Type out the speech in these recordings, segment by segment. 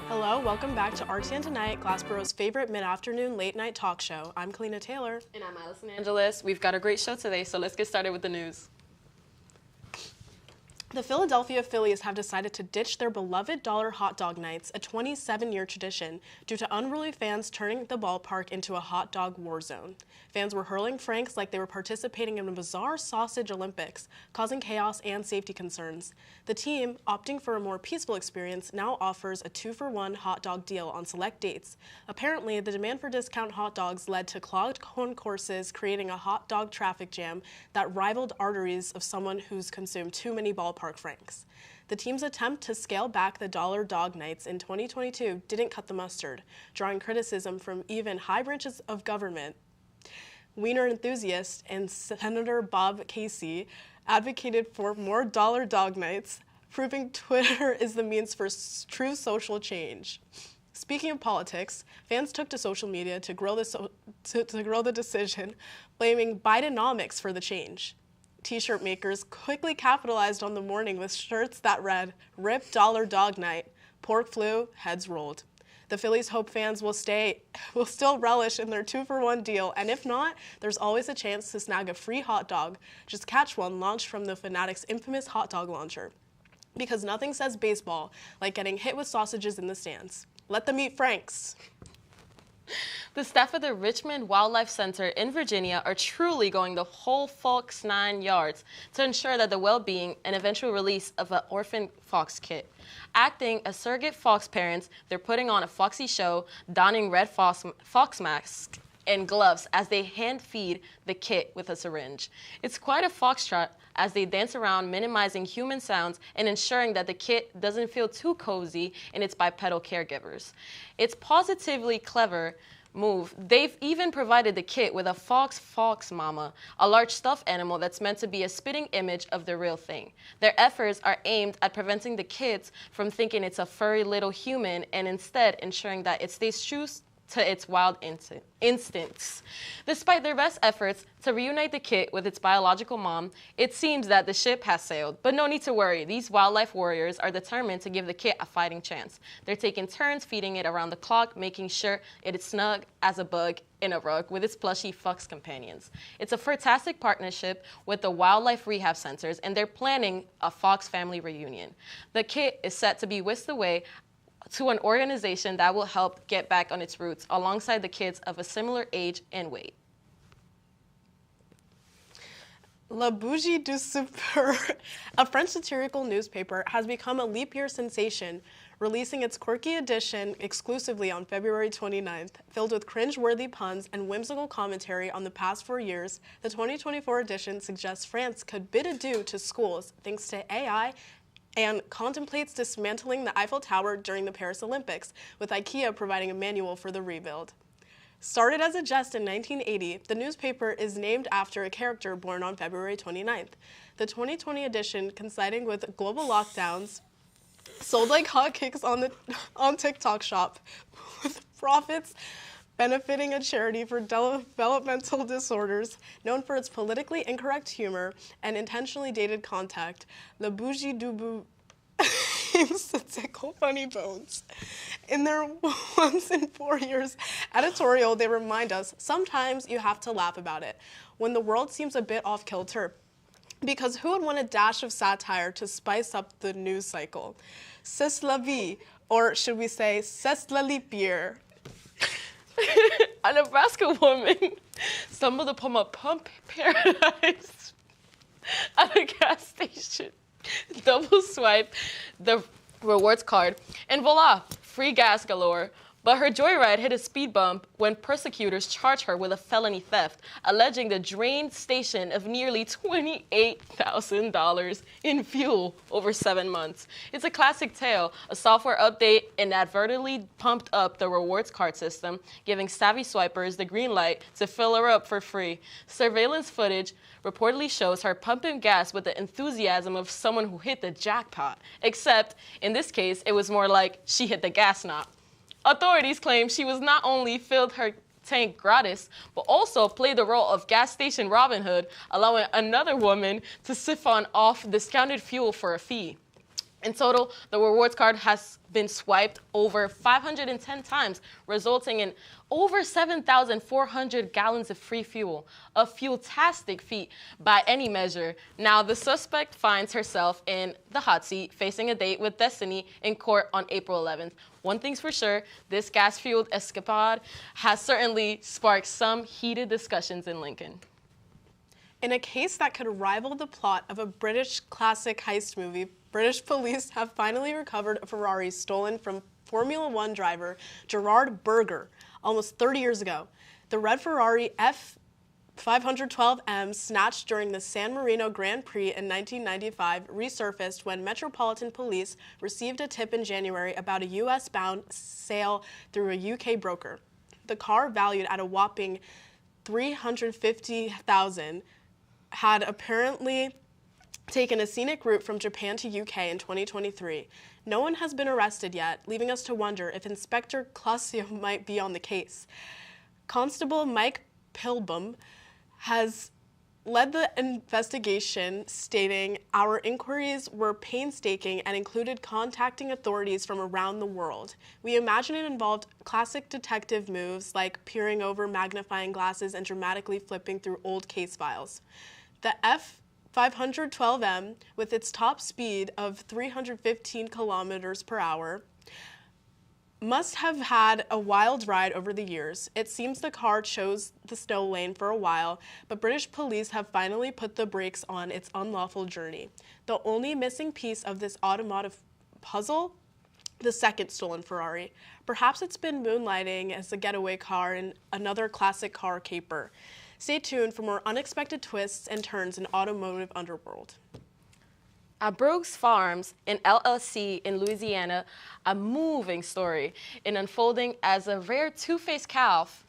Hello, welcome back to RTN Tonight, Glassboro's favorite mid-afternoon late-night talk show. I'm Kalina Taylor. And I'm Allison Angeles. We've got a great show today, so let's get started with the news. The Philadelphia Phillies have decided to ditch their beloved dollar hot dog nights, a 27-year tradition, due to unruly fans turning the ballpark into a hot dog war zone. Fans were hurling franks like they were participating in a bizarre sausage Olympics, causing chaos and safety concerns. The team, opting for a more peaceful experience, now offers a 2-for-1 hot dog deal on select dates. Apparently, the demand for discount hot dogs led to clogged concourses, creating a hot dog traffic jam that rivaled arteries of someone who's consumed too many ballpark franks. The team's attempt to scale back the dollar dog nights in 2022 didn't cut the mustard, drawing criticism from even high branches of government. Wiener enthusiast and Senator Bob Casey advocated for more dollar dog nights, proving Twitter is the means for true social change. Speaking of politics, fans took to social media to grill the decision, blaming Bidenomics for the change. T-shirt makers quickly capitalized on the morning with shirts that read, "Rip Dollar Dog Night, Pork Flu, Heads Rolled." The Phillies hope fans will still relish in their 2-for-1 deal, and if not, there's always a chance to snag a free hot dog. Just catch one launched from the Fanatics' infamous hot dog launcher. Because nothing says baseball like getting hit with sausages in the stands. Let them eat franks. The staff at the Richmond Wildlife Center in Virginia are truly going the whole fox 9 yards to ensure that the well-being and eventual release of an orphan fox kit. Acting as surrogate fox parents, they're putting on a foxy show, donning red fox masks and gloves as they hand feed the kit with a syringe. It's quite a foxtrot as they dance around, minimizing human sounds and ensuring that the kit doesn't feel too cozy in its bipedal caregivers. It's positively clever move. They've even provided the kit with a fox mama, a large stuffed animal that's meant to be a spitting image of the real thing. Their efforts are aimed at preventing the kids from thinking it's a furry little human and instead ensuring that it stays true to its wild instincts. Despite their best efforts to reunite the kit with its biological mom, it seems that the ship has sailed. But no need to worry, these wildlife warriors are determined to give the kit a fighting chance. They're taking turns feeding it around the clock, making sure it is snug as a bug in a rug with its plushy fox companions. It's a fantastic partnership with the wildlife rehab centers, and they're planning a fox family reunion. The kit is set to be whisked away to an organization that will help get back on its roots alongside the kids of a similar age and weight. La Bougie du Super, a French satirical newspaper, has become a leap year sensation, releasing its quirky edition exclusively on February 29th. Filled with cringe-worthy puns and whimsical commentary on the past 4 years, the 2024 edition suggests France could bid adieu to schools thanks to AI and contemplates dismantling the Eiffel Tower during the Paris Olympics, with IKEA providing a manual for the rebuild. Started as a jest in 1980, the newspaper is named after a character born on February 29th. The 2020 edition, coinciding with global lockdowns, sold like hotcakes on TikTok Shop, with profits benefiting a charity for developmental disorders known for its politically incorrect humor and intentionally dated content. Le Bougie du Bout aims to tickle funny bones. In their Once in 4 Years editorial, they remind us, sometimes you have to laugh about it when the world seems a bit off kilter. Because who would want a dash of satire to spice up the news cycle? C'est la vie, or should we say, c'est la leap year. A Nebraska woman stumbled upon a pump paradise at a gas station. Double swipe the rewards card, and voila, free gas galore. But her joyride hit a speed bump when prosecutors charged her with a felony theft, alleging the drained station of nearly $28,000 in fuel over 7 months. It's a classic tale. A software update inadvertently pumped up the rewards card system, giving savvy swipers the green light to fill her up for free. Surveillance footage reportedly shows her pumping gas with the enthusiasm of someone who hit the jackpot, except in this case, it was more like she hit the gas knob. Authorities claim she was not only filled her tank gratis, but also played the role of gas station Robin Hood, allowing another woman to siphon off discounted fuel for a fee. In total, the rewards card has been swiped over 510 times, resulting in over 7,400 gallons of free fuel, a fuel-tastic feat by any measure. Now, the suspect finds herself in the hot seat, facing a date with Destiny in court on April 11th. One thing's for sure, this gas-fueled escapade has certainly sparked some heated discussions in Lincoln. In a case that could rival the plot of a British classic heist movie, British police have finally recovered a Ferrari stolen from Formula One driver Gerard Berger almost 30 years ago. The red Ferrari F512M, snatched during the San Marino Grand Prix in 1995, resurfaced when Metropolitan Police received a tip in January about a US-bound sale through a UK broker. The car, valued at a whopping $350,000, had apparently taken a scenic route from Japan to UK in 2023. No one has been arrested yet, leaving us to wonder if Inspector Clausio might be on the case. Constable Mike Pilbum has led the investigation, stating, "Our inquiries were painstaking and included contacting authorities from around the world. We imagine it involved classic detective moves like peering over magnifying glasses and dramatically flipping through old case files." The F512M, with its top speed of 315 kilometers per hour, must have had a wild ride over the years. It seems the car chose the snow lane for a while, but British police have finally put the brakes on its unlawful journey. The only missing piece of this automotive puzzle? The second stolen Ferrari. Perhaps it's been moonlighting as a getaway car in another classic car caper. Stay tuned for more unexpected twists and turns in automotive underworld. At Brooks Farms in LLC in Louisiana, a moving story in unfolding as a rare two-faced calf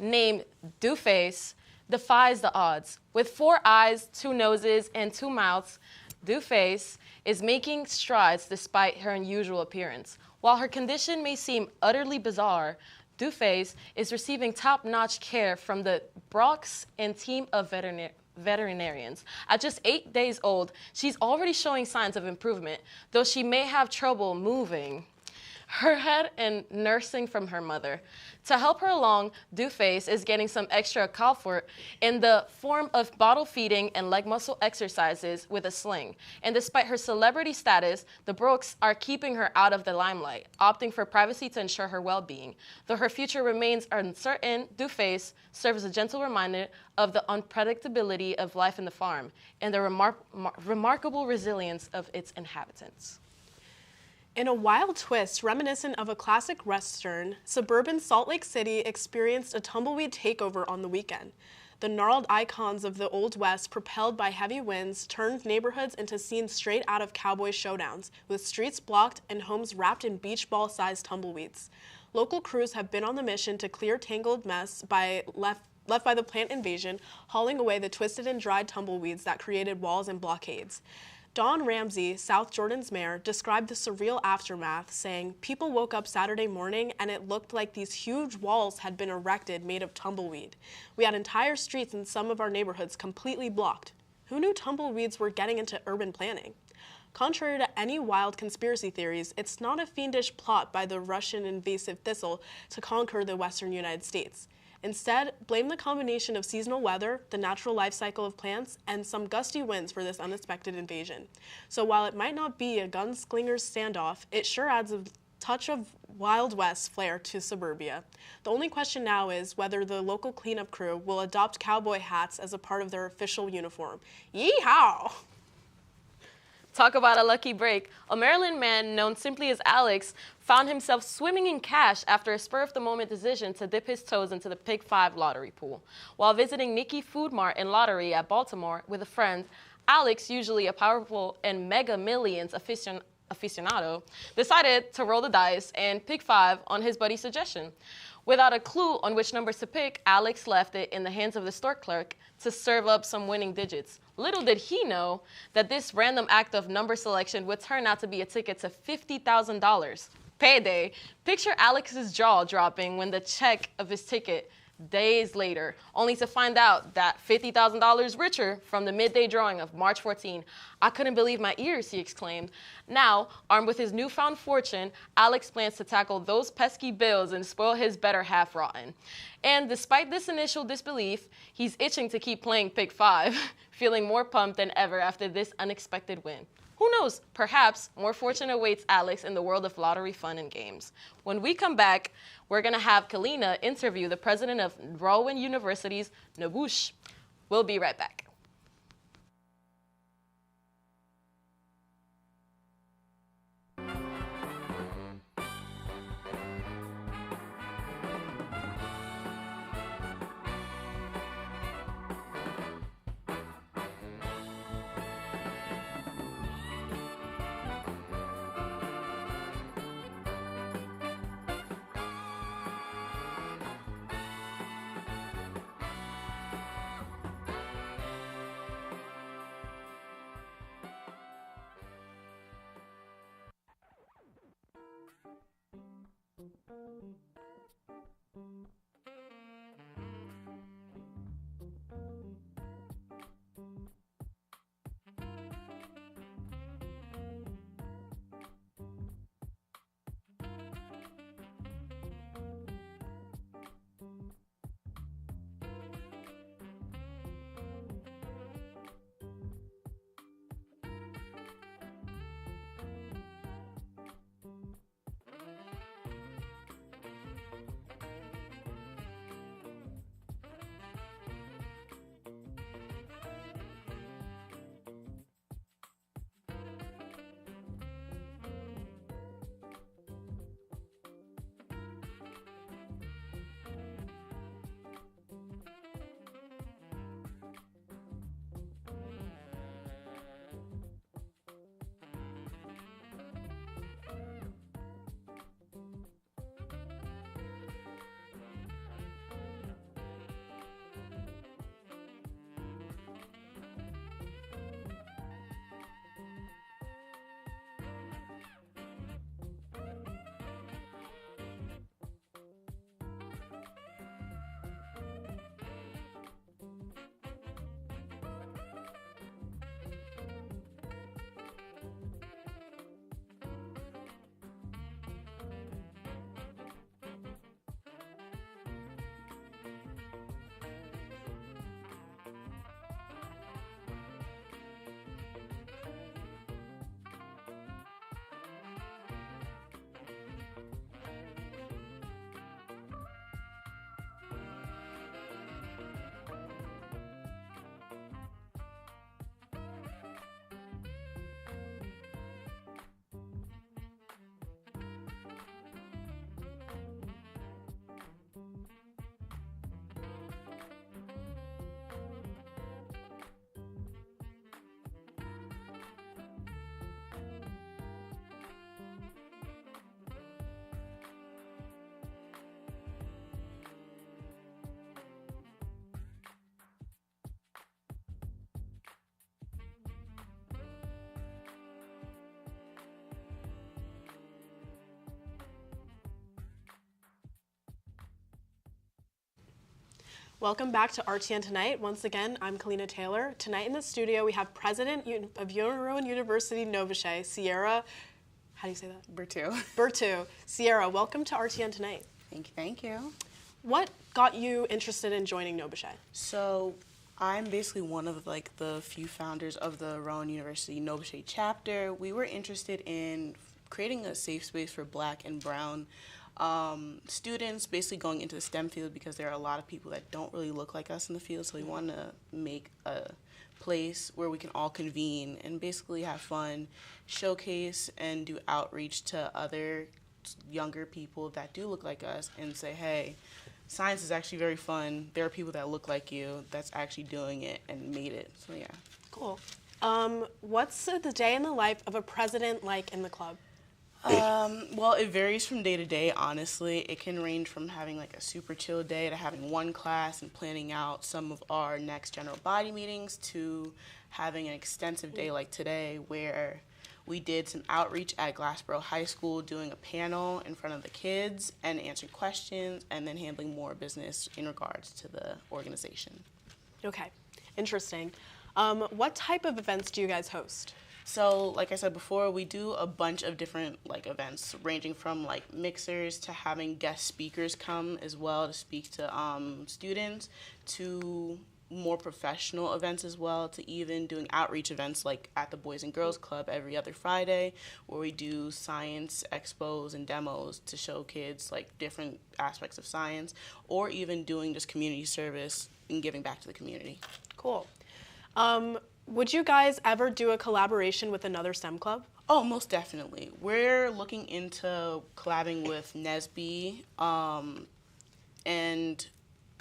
named Dooface defies the odds. With 4 eyes, 2 noses, and 2 mouths, Dooface is making strides despite her unusual appearance. While her condition may seem utterly bizarre, Dooface is receiving top-notch care from the Brox and team of veterinarians. At just 8 days old, she's already showing signs of improvement, though she may have trouble moving her head and nursing from her mother. To help her along, Dooface is getting some extra comfort in the form of bottle feeding and leg muscle exercises with a sling. And despite her celebrity status, the Brooks are keeping her out of the limelight, opting for privacy to ensure her well-being. Though her future remains uncertain, Dooface serves as a gentle reminder of the unpredictability of life in the farm and the remarkable resilience of its inhabitants. In a wild twist reminiscent of a classic Western, suburban Salt Lake City experienced a tumbleweed takeover on the weekend. The gnarled icons of the Old West, propelled by heavy winds, turned neighborhoods into scenes straight out of cowboy showdowns, with streets blocked and homes wrapped in beach ball-sized tumbleweeds. Local crews have been on the mission to clear tangled mess left by the plant invasion, hauling away the twisted and dried tumbleweeds that created walls and blockades. Don Ramsey, South Jordan's mayor, described the surreal aftermath, saying, "People woke up Saturday morning and it looked like these huge walls had been erected made of tumbleweed. We had entire streets in some of our neighborhoods completely blocked. Who knew tumbleweeds were getting into urban planning?" Contrary to any wild conspiracy theories, it's not a fiendish plot by the Russian invasive thistle to conquer the western United States. Instead, blame the combination of seasonal weather, the natural life cycle of plants, and some gusty winds for this unexpected invasion. So while it might not be a gunslinger's standoff, it sure adds a touch of Wild West flair to suburbia. The only question now is whether the local cleanup crew will adopt cowboy hats as a part of their official uniform. Yeehaw! Talk about a lucky break. A Maryland man known simply as Alex found himself swimming in cash after a spur-of-the-moment decision to dip his toes into the Pick 5 lottery pool. While visiting Nicky Food Mart and Lottery at Baltimore with a friend, Alex, usually a powerful and Mega Millions aficionado, decided to roll the dice and pick 5 on his buddy's suggestion. Without a clue on which numbers to pick, Alex left it in the hands of the store clerk to serve up some winning digits. Little did he know that this random act of number selection would turn out to be a ticket to $50,000. Payday. Picture Alex's jaw dropping when the check of his ticket days later, only to find out that $50,000 richer from the midday drawing of March 14. "I couldn't believe my ears," he exclaimed. Now, armed with his newfound fortune, Alex plans to tackle those pesky bills and spoil his better half rotten. And despite this initial disbelief, he's itching to keep playing Pick 5, feeling more pumped than ever after this unexpected win. Who knows, perhaps more fortune awaits Alex in the world of lottery fun and games. When we come back, we're going to have Kalina interview the president of Rowan University's Nabush. We'll be right back. Welcome back to RTN Tonight. Once again, I'm Kalina Taylor. Tonight in the studio, we have President of Rowan University Novice, Sierra, how do you say that? Bertu. Sierra, welcome to RTN Tonight. Thank you. What got you interested in joining Novice? So I'm basically one of the few founders of the Rowan University Novice chapter. We were interested in creating a safe space for Black and Brown students, basically going into the STEM field, because there are a lot of people that don't really look like us in the field. So we want to make a place where we can all convene and basically have fun, showcase and do outreach to other younger people that do look like us and say, hey, science is actually very fun. There are people that look like you that's actually doing it and made it. So yeah. Cool. What's the day in the life of a president like in the club? Well, it varies from day to day, honestly. It can range from having a super chill day to having one class and planning out some of our next general body meetings to having an extensive day like today where We did some outreach at Glassboro High School, doing a panel in front of the kids and answering questions, and then handling more business in regards to the organization. Okay, interesting. What type of events do you guys host? So, like I said before, we do a bunch of different events, ranging from mixers to having guest speakers come as well to speak to students, to more professional events as well, to even doing outreach events like at the Boys and Girls Club every other Friday, where we do science expos and demos to show kids different aspects of science, or even doing just community service and giving back to the community. Cool. Would you guys ever do a collaboration with another STEM club? Oh, most definitely. We're looking into collabing with NSBE and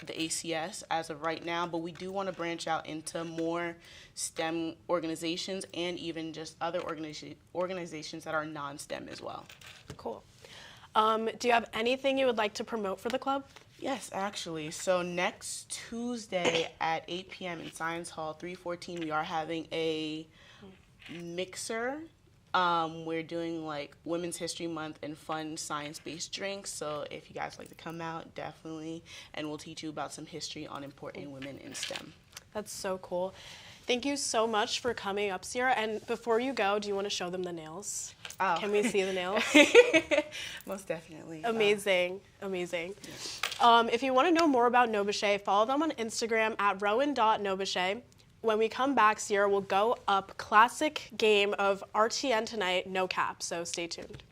the ACS as of right now, but we do want to branch out into more STEM organizations and even just other organizations that are non-STEM as well. Cool. Do you have anything you would like to promote for the club? Yes, actually. So next Tuesday at 8 p.m. in Science Hall 314, we are having a mixer. We're doing Women's History Month and fun science-based drinks. So if you guys like to come out, definitely. And we'll teach you about some history on important women in STEM. That's so cool. Thank you so much for coming up, Sierra. And before you go, do you want to show them the nails? Oh. Can we see the nails? Most definitely. Amazing, amazing. Yes. If you want to know more about Nobuche, follow them on Instagram at rowan.nobuche. When we come back, Sierra will go up classic game of RTN Tonight, no cap, so stay tuned.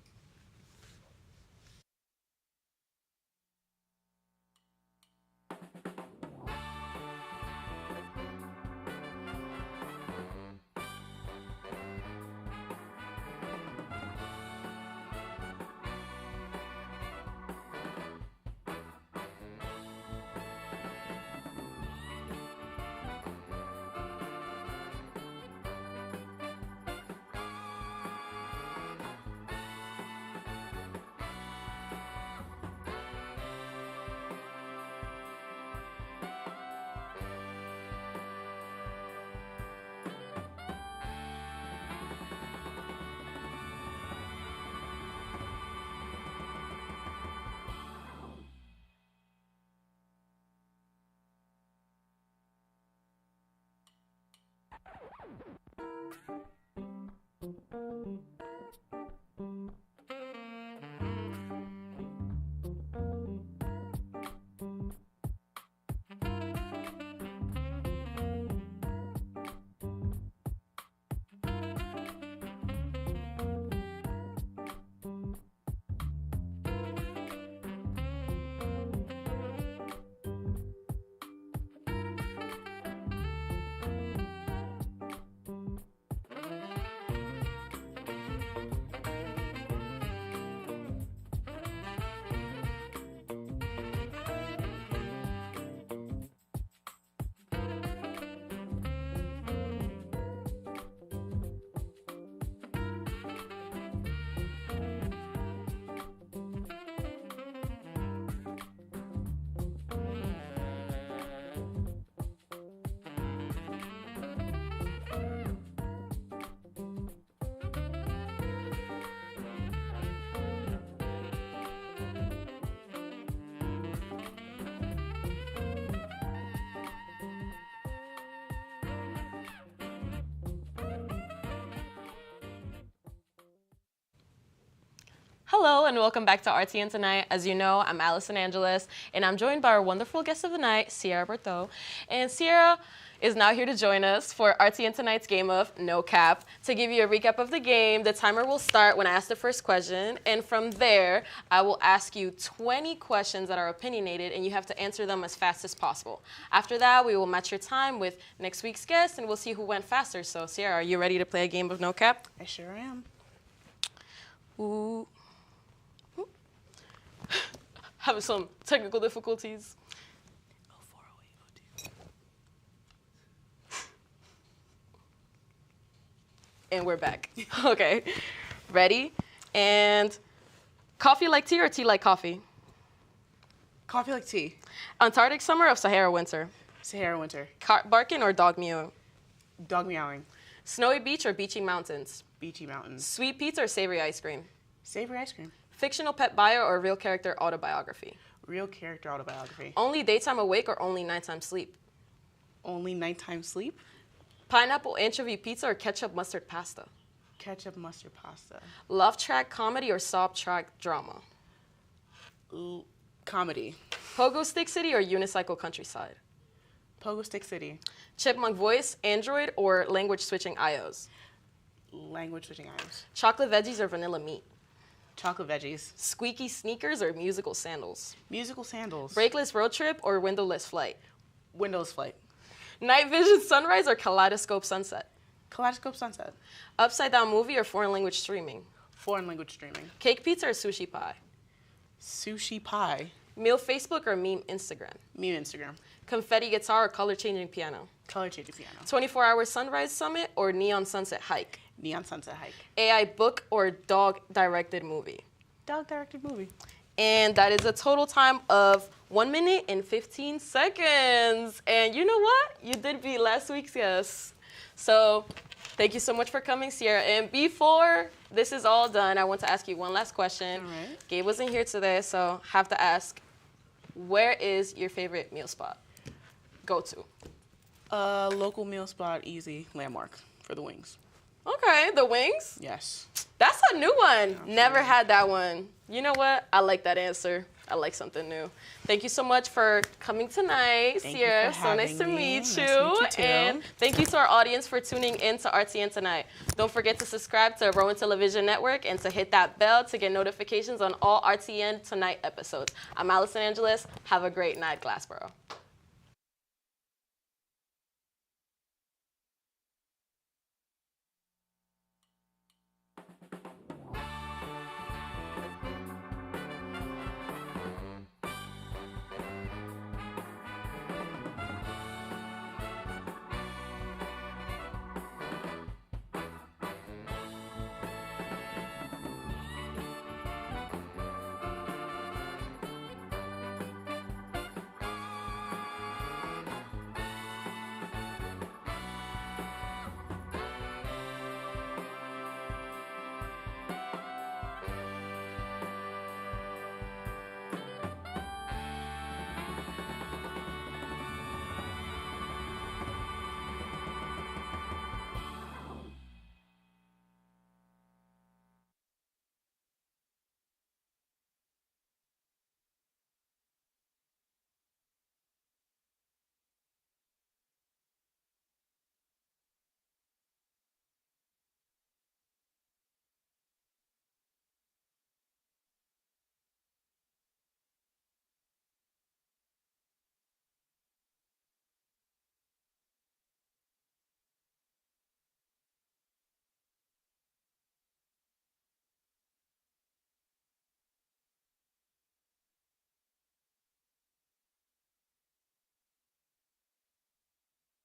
Hello and welcome back to RTN Tonight. As you know, I'm Allison Angeles, and I'm joined by our wonderful guest of the night, Sierra Berthaud. And Sierra is now here to join us for RTN Tonight's game of No Cap. To give you a recap of the game, the timer will start when I ask the first question, and from there, I will ask you 20 questions that are opinionated, and you have to answer them as fast as possible. After that, we will match your time with next week's guest, and we'll see who went faster. So, Sierra, are you ready to play a game of No Cap? I sure am. Ooh. Having some technical difficulties. And we're back. Okay, ready? And coffee like tea or tea like coffee? Coffee like tea. Antarctic summer or Sahara winter? Sahara winter. Cat barking or dog mewing? Dog meowing. Snowy beach or beachy mountains? Beachy mountains. Sweet pizza or savory ice cream? Savory ice cream. Fictional pet bio or real character autobiography? Real character autobiography. Only daytime awake or only nighttime sleep? Only nighttime sleep. Pineapple anchovy pizza or ketchup mustard pasta? Ketchup mustard pasta. Love track comedy or sob track drama? Comedy. Pogo stick city or unicycle countryside? Pogo Stick City. Chipmunk voice, Android or language switching iOS? Language switching items. Chocolate veggies or vanilla meat? Chocolate veggies. Squeaky sneakers or musical sandals? Musical sandals. Brakeless road trip or windowless flight? Windows flight. Night vision sunrise or kaleidoscope sunset? Kaleidoscope sunset. Upside down movie or foreign language streaming? Foreign language streaming. Cake pizza or sushi pie? Sushi pie. Meal Facebook or meme Instagram? Meme Instagram. Confetti guitar or color changing piano? Color changing piano. 24-hour sunrise summit or neon sunset hike? Neon sunset hike. AI book or dog directed movie? Dog directed movie. And that is a total time of 1 minute and 15 seconds. And you know what? You did beat last week's guess. So thank you so much for coming, Sierra. And before this is all done, I want to ask you one last question. All right. Gabe wasn't here today, so have to ask, where is your favorite meal spot? Go to. Local meal spot, easy, Landmark for the wings. Okay, the wings? Yes. That's a new one. Yeah, Never sure. had that one. You know what? I like that answer. I like something new. Thank you so much for coming tonight, Thank Sierra. you for So nice having to me. meet Nice you. to meet you too. And thank you to our audience for tuning in to RTN Tonight. Don't forget to subscribe to Rowan Television Network and to hit that bell to get notifications on all RTN Tonight episodes. I'm Allison Angeles. Have a great night, Glassboro.